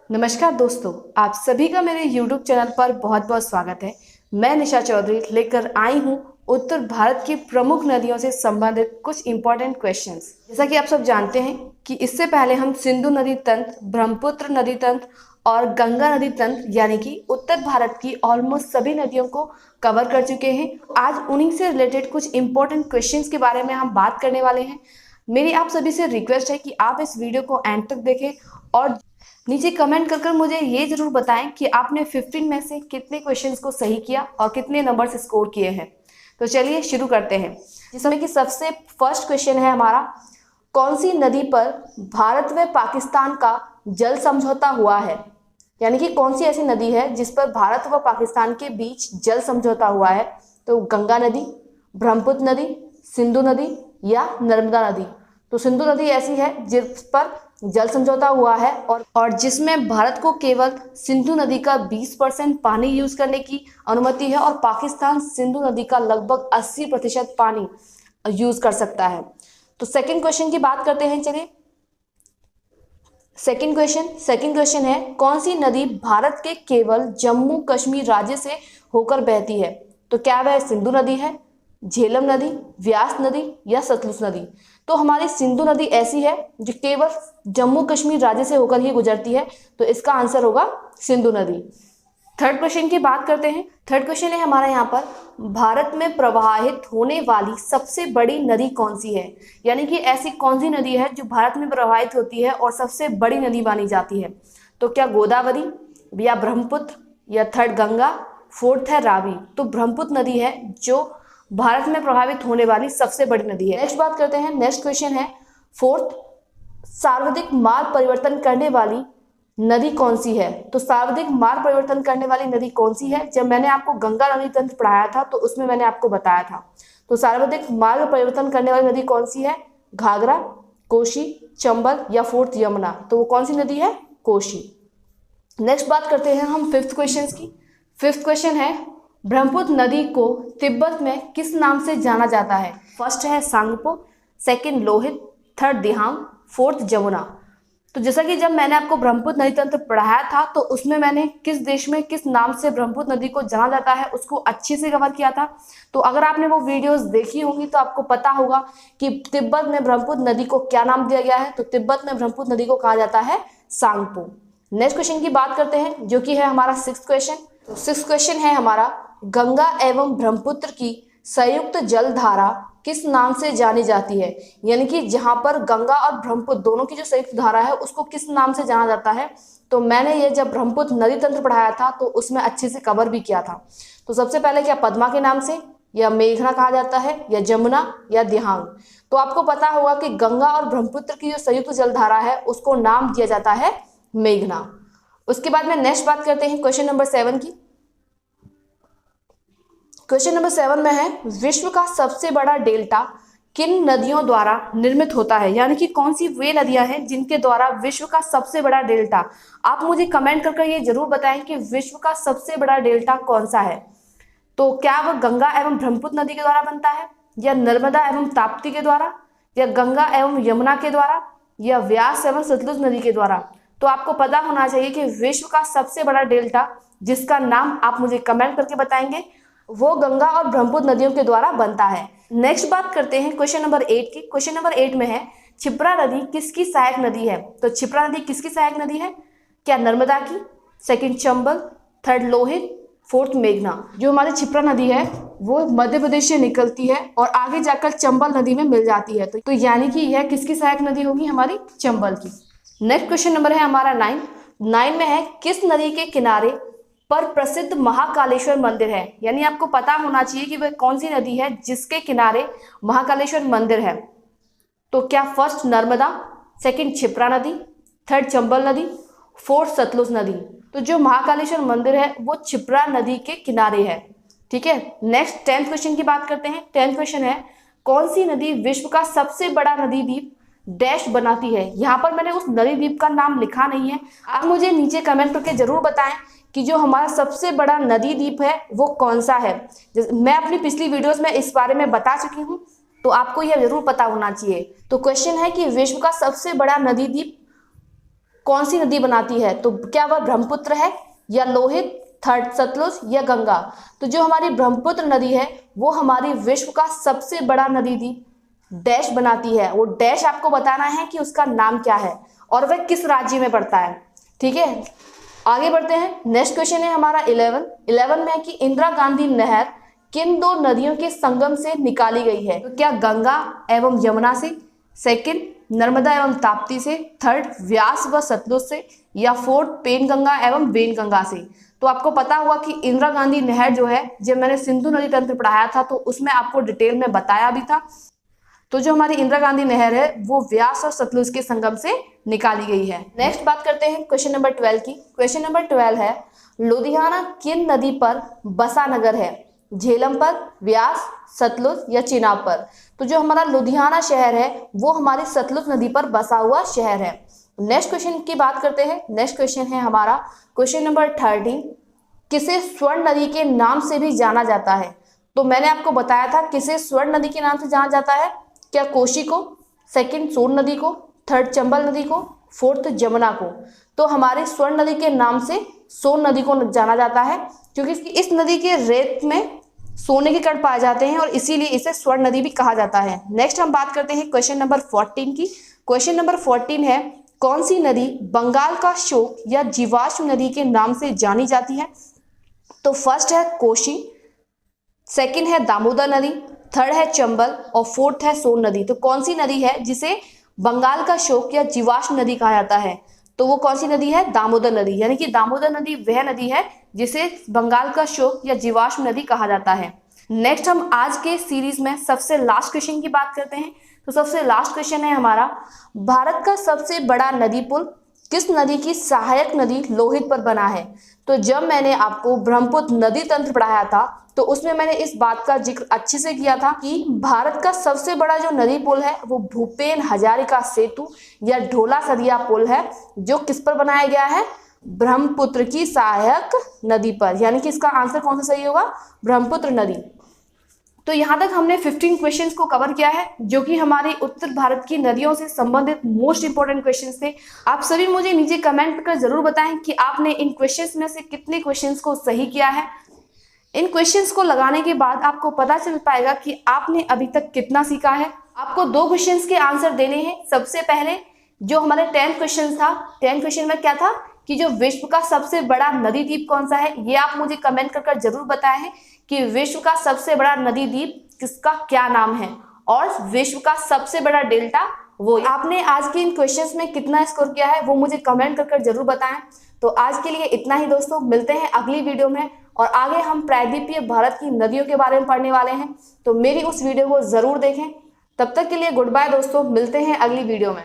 नमस्कार दोस्तों, आप सभी का मेरे YouTube चैनल पर बहुत बहुत स्वागत है। मैं निशा चौधरी लेकर आई हूँ उत्तर भारत की प्रमुख नदियों से संबंधित कुछ इंपॉर्टेंट क्वेश्चंस। जैसा कि आप सब जानते हैं कि इससे पहले हम सिंधु नदी तंत्र, ब्रह्मपुत्र नदी तंत्र और गंगा नदी तंत्र यानी कि उत्तर भारत की ऑलमोस्ट सभी नदियों को कवर कर चुके हैं। आज उन्हीं से रिलेटेड कुछ इंपॉर्टेंट क्वेश्चंस के बारे में हम बात करने वाले हैं। मेरी आप सभी से रिक्वेस्ट है कि आप इस वीडियो को एंड तक देखें और नीचे कमेंट कर मुझे ये जरूर बताएं कि आपने 15 में से कितने क्वेश्चंस को सही किया और कितने नंबर से स्कोर किए हैं। तो चलिए शुरू करते हैं, जिसमें कि सबसे फर्स्ट क्वेश्चन है हमारा, कौन सी नदी पर भारत व पाकिस्तान का जल समझौता हुआ है। यानी कि कौन सी ऐसी नदी है जिस पर भारत व पाकिस्तान के बीच जल समझौता हुआ है। तो गंगा नदी, ब्रह्मपुत्र नदी, सिंधु नदी या नर्मदा नदी। तो सिंधु नदी ऐसी है जिस पर जल समझौता हुआ है और जिसमें भारत को केवल सिंधु नदी का 20% पानी यूज करने की अनुमति है और पाकिस्तान सिंधु नदी का लगभग 80% पानी यूज कर सकता है। तो सेकंड क्वेश्चन की बात करते हैं। चलिए सेकंड क्वेश्चन है, कौन सी नदी भारत के केवल जम्मू कश्मीर राज्य से होकर बहती है। तो क्या वह सिंधु नदी है, झेलम नदी, व्यास नदी या सतलुज नदी। तो हमारी सिंधु नदी ऐसी है जो केवल जम्मू कश्मीर राज्य से होकर ही गुजरती है, तो इसका आंसर होगा सिंधु नदी। थर्ड क्वेश्चन की बात करते हैं। थर्ड क्वेश्चन है हमारा यहाँ पर, भारत में प्रवाहित होने वाली सबसे बड़ी नदी कौन सी है। यानी कि ऐसी कौन सी नदी है जो भारत में प्रवाहित होती है और सबसे बड़ी नदी मानी जाती है। तो क्या गोदावरी या ब्रह्मपुत्र या थर्ड गंगा, फोर्थ है रावी। तो ब्रह्मपुत्र नदी है जो भारत में प्रभावित होने वाली सबसे बड़ी नदी है। नेक्स्ट बात करते हैं। नेक्स्ट क्वेश्चन है फोर्थ, सर्वाधिक मार्ग परिवर्तन करने वाली नदी कौन सी है। तो सर्वाधिक मार्ग परिवर्तन करने वाली नदी कौन सी है। जब मैंने आपको गंगा नदी तंत्र पढ़ाया था तो उसमें मैंने आपको बताया था। तो सर्वाधिक मार्ग परिवर्तन करने वाली नदी कौन सी है, घाघरा, कोशी, चंबल या फोर्थ यमुना। तो वो कौन सी नदी है, कोशी। नेक्स्ट बात करते हैं हम फिफ्थ क्वेश्चन की। फिफ्थ क्वेश्चन है, ब्रह्मपुत्र नदी को तिब्बत में किस नाम से जाना जाता है। फर्स्ट है सांगपो, सेकंड लोहित, थर्ड दिहांग, फोर्थ जमुना। तो जैसा कि जब मैंने आपको ब्रह्मपुत्र नदी तंत्र पढ़ाया था तो उसमें मैंने किस देश में किस नाम से ब्रह्मपुत्र नदी को जाना जाता है उसको अच्छे से कवर किया था। तो अगर आपने वो वीडियोस देखी होंगी तो आपको पता होगा कि तिब्बत में ब्रह्मपुत्र नदी को क्या नाम दिया गया है। तो तिब्बत में ब्रह्मपुत्र नदी को कहा जाता है सांगपो। नेक्स्ट क्वेश्चन की बात करते हैं जो कि है हमारा सिक्स्थ क्वेश्चन। तो सिक्स्थ क्वेश्चन है हमारा, गंगा एवं ब्रह्मपुत्र की संयुक्त जलधारा किस नाम से जानी जाती है। यानी कि जहां पर गंगा और ब्रह्मपुत्र दोनों की जो संयुक्त धारा है उसको किस नाम से जाना जाता है। तो मैंने ये जब ब्रह्मपुत्र नदी तंत्र पढ़ाया था तो उसमें अच्छे से कवर भी किया था। तो सबसे पहले क्या पद्मा के नाम से या मेघना कहा जाता है या जमुना या दिहांग। तो आपको पता होगा कि गंगा और ब्रह्मपुत्र की जो संयुक्त जलधारा है उसको नाम दिया जाता है मेघना। उसके बाद में नेक्स्ट बात करते हैं क्वेश्चन नंबर 7 की। क्वेश्चन नंबर 7 में है, विश्व का सबसे बड़ा डेल्टा किन नदियों द्वारा निर्मित होता है। यानी कि कौन सी वे नदियां हैं जिनके द्वारा विश्व का सबसे बड़ा डेल्टा। आप मुझे कमेंट करके ये जरूर बताएं कि विश्व का सबसे बड़ा डेल्टा कौन सा है। तो क्या वह गंगा एवं ब्रह्मपुत्र नदी के द्वारा बनता है या नर्मदा एवं ताप्ती के द्वारा या गंगा एवं यमुना के द्वारा या व्यास एवं सतलुज नदी के द्वारा। तो आपको पता होना चाहिए कि विश्व का सबसे बड़ा डेल्टा जिसका नाम आप मुझे कमेंट करके बताएंगे वो गंगा और ब्रह्मपुत्र नदियों के द्वारा बनता है। नेक्स्ट बात करते हैं क्वेश्चन नंबर 8 की। क्वेश्चन नंबर 8 में है, क्षिप्रा नदी किसकी सहायक नदी है। तो क्षिप्रा नदी किसकी सहायक नदी है, क्या नर्मदा की, second Chambal, third Lohit, fourth मेघना। जो हमारी क्षिप्रा नदी है वो मध्य प्रदेश से निकलती है और आगे जाकर चंबल नदी में मिल जाती है। तो यानी कि यह किसकी सहायक नदी होगी, हमारी चंबल की। नेक्स्ट क्वेश्चन नंबर है हमारा 9 में है, किस नदी के किनारे पर प्रसिद्ध महाकालेश्वर मंदिर है। यानी आपको पता होना चाहिए कि वह कौन सी नदी है जिसके किनारे महाकालेश्वर मंदिर है। तो क्या फर्स्ट नर्मदा, सेकंड क्षिप्रा नदी, थर्ड चंबल नदी, फोर्थ सतलुज नदी। तो जो महाकालेश्वर मंदिर है वो क्षिप्रा नदी के किनारे है। ठीक है। नेक्स्ट 10th क्वेश्चन की बात करते हैं। 10th क्वेश्चन है, कौन सी नदी विश्व का सबसे बड़ा नदी द्वीप डैश बनाती है। यहाँ पर मैंने उस नदी द्वीप का नाम लिखा नहीं है, आप मुझे नीचे कमेंट करके जरूर बताएं कि जो हमारा सबसे बड़ा नदी द्वीप है वो कौन सा है। मैं अपनी पिछली वीडियोस में इस बारे में बता चुकी हूँ तो आपको यह जरूर पता होना चाहिए। तो क्वेश्चन है कि विश्व का सबसे बड़ा नदी द्वीप कौन सी नदी बनाती है? तो क्या वह ब्रह्मपुत्र है या लोहित, थर्ड सतलुज या गंगा? तो जो हमारी ब्रह्मपुत्र नदी है वो हमारी विश्व का सबसे बड़ा नदी द्वीप डैश बनाती है। वो डैश आपको बताना है कि उसका नाम क्या है और वह किस राज्य में पड़ता है। ठीक है, आगे बढ़ते हैं। नेक्स्ट क्वेश्चन है हमारा 11 में है कि इंदिरा गांधी नहर किन दो नदियों के संगम से निकाली गई है? तो क्या गंगा एवं यमुना से, सेकंड नर्मदा एवं ताप्ती से, थर्ड व्यास व सतलुज से, या फोर्थ पेनगंगा एवं वेनगंगा से? तो आपको पता होगा कि इंदिरा गांधी नहर जो है, जब मैंने सिंधु नदी तंत्र पढ़ाया था तो उसमें आपको डिटेल में बताया भी था। तो जो हमारी इंदिरा गांधी नहर है वो व्यास और सतलुज के संगम से निकाली गई है। नेक्स्ट बात करते हैं क्वेश्चन नंबर 12 की। क्वेश्चन नंबर 12 है लुधियाना किन नदी पर बसा नगर है? झेलम पर, व्यास, सतलुज या चिनाब पर? तो जो हमारा लुधियाना शहर है वो हमारी सतलुज नदी पर बसा हुआ शहर है। नेक्स्ट क्वेश्चन की बात करते हैं। नेक्स्ट क्वेश्चन है हमारा क्वेश्चन नंबर 13, किसे स्वर्ण नदी के नाम से भी जाना जाता है? तो मैंने आपको बताया था किसे स्वर्ण नदी के नाम से जाना जाता है। क्या कोशी को, सेकंड सोन नदी को, थर्ड चंबल नदी को, फोर्थ जमुना को? तो हमारे स्वर्ण नदी के नाम से सोन नदी को जाना जाता है क्योंकि इस नदी के रेत में सोने के कण पाए जाते हैं और इसीलिए इसे स्वर्ण नदी भी कहा जाता है। नेक्स्ट हम बात करते हैं क्वेश्चन नंबर 14 की। क्वेश्चन नंबर 14 है कौन सी नदी बंगाल का शोक या जीवाश्म नदी के नाम से जानी जाती है? तो फर्स्ट है कोशी, सेकंड है दामोदर नदी, थर्ड है चंबल और फोर्थ है सोन नदी। तो कौन सी नदी है जिसे बंगाल का शोक या जीवाश्म नदी कहा जाता है? तो वो कौन सी नदी है? दामोदर नदी। यानी कि दामोदर नदी वह नदी है जिसे बंगाल का शोक या जीवाश्म नदी कहा जाता है। नेक्स्ट हम आज के सीरीज में सबसे लास्ट क्वेश्चन की बात करते हैं। तो सबसे लास्ट क्वेश्चन है हमारा भारत का सबसे बड़ा नदी पुल किस नदी की सहायक नदी लोहित पर बना है? तो जब मैंने आपको ब्रह्मपुत्र नदी तंत्र पढ़ाया था तो उसमें मैंने इस बात का जिक्र अच्छे से किया था कि भारत का सबसे बड़ा जो नदी पुल है वो भूपेन हजारिका सेतु या ढोला सदिया पुल है जो किस पर बनाया गया है? ब्रह्मपुत्र की सहायक नदी पर। यानी कि इसका आंसर कौन सा सही होगा? ब्रह्मपुत्र नदी। तो यहाँ तक हमने 15 क्वेश्चंस को कवर किया है जो कि हमारी उत्तर भारत की नदियों से संबंधित मोस्ट इंपोर्टेंट क्वेश्चंस थे। आप सभी मुझे नीचे कमेंट कर जरूर बताएं कि आपने इन क्वेश्चंस में से कितने क्वेश्चंस को सही किया है। इन क्वेश्चंस को लगाने के बाद आपको पता चल पाएगा कि आपने अभी तक कितना सीखा है। आपको 2 क्वेश्चंस के आंसर देने हैं। सबसे पहले जो हमारे 10th क्वेश्चन था, 10th क्वेश्चन में क्या था कि जो विश्व का सबसे बड़ा नदी द्वीप कौन सा है? ये आप मुझे कमेंट कर जरूर बताएं हैं कि विश्व का सबसे बड़ा नदी द्वीप किसका क्या नाम है और विश्व का सबसे बड़ा डेल्टा वो। आपने आज के इन क्वेश्चंस में कितना स्कोर किया है वो मुझे कमेंट कर जरूर बताएं। तो आज के लिए इतना ही दोस्तों, मिलते हैं अगली वीडियो में और आगे हम प्रायद्वीपीय भारत की नदियों के बारे में पढ़ने वाले हैं। तो मेरी उस वीडियो को जरूर देखें। तब तक के लिए गुड बाय दोस्तों, मिलते हैं अगली वीडियो में।